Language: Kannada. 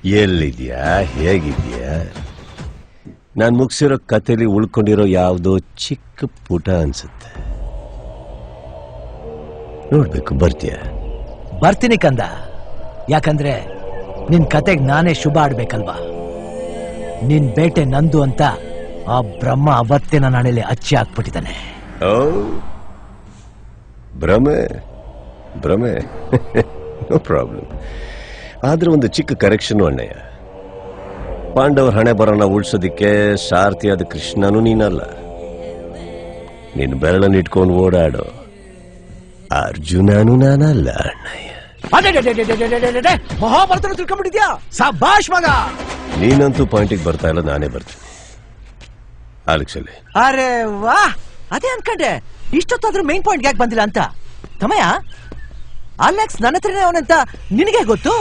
ಎಲ್ಲಿದ್ಯಾ, ಹೇಗಿದ್ಯಾ? ನಾನು ಮುಗಿಸಿರೋ ಕಥೆಲಿ ಉಳ್ಕೊಂಡಿರೋ ಯಾವುದೋ ಚಿಕ್ಕ ಪುಟ ಅನ್ಸುತ್ತೆ. ನೋಡ್ಬೇಕು, ಬರ್ತೀಯ? ಬರ್ತೀನಿ ಕಂದ. ಯಾಕಂದ್ರೆ ನಿನ್ ಕತೆಗ್ ನಾನೇ ಶುಭ ಆಡ್ಬೇಕಲ್ವಾ? ನಿನ್ ಬೇಟೆ ನಂದು ಅಂತ ಆ ಬ್ರಹ್ಮ ಅವತ್ತೇ ನನ್ನ ಹಣೆಯಲ್ಲಿ ಅಚ್ಚಿ ಹಾಕ್ಬಿಟ್ಟಿದ್ದಾನೆ. ಓ, ಭ್ರಮೆ ಭ್ರಮೆ. No problem. ಆದ್ರೆ ಒಂದು ಚಿಕ್ಕ ಕರೆಕ್ಷನ್ ಅಣ್ಣಯ್ಯ. ಪಾಂಡವರ ಹಣೆ ಬರೋಣ ಉಳ್ಸೋದಿಕ್ಕೆ ಸಾರಥಿಯಾದ ಕೃಷ್ಣನೂ ನೀನಲ್ಲ. ನಿನ್ನ ಬೆರಳನ್ನು ಇಟ್ಕೊಂಡು ಓಡಾಡೋ ಅರ್ಜುನನೂ ನಾನಲ್ಲ ಅಣ್ಣಯ್ಯ. ಮಹಾಭಾರತ ತಿಳ್ಕೊಂಡ್ಬಿಟ್ಟಿದ್ಯಾ? ಸಭಾಷ್ ಮಗ. ನೀನಂತೂ ಪಾಯಿಂಟಿಗೆ ಬರ್ತಾ ಇಲ್ಲ, ನಾನೇ ಬರ್ತೀನಿ. ಆಲಿಕ್ಸಲ್ಲಿ. ಅರೆ ವಾ, ಅದೇ ಅನ್ಕೊಂಡೆ ಇಷ್ಟೊತ್ತಾದ್ರೂ ಮೈನ್ ಪಾಯಿಂಟ್ ಯಾಕೆ ಬಂದಿಲ್ಲ ಅಂತ. ತಮಯ, ಅಲೆಕ್ಸ್ ನನ್ನ ಹತ್ರನೇ ಅವನಂತ ನಿನಗೆ ಗೊತ್ತು?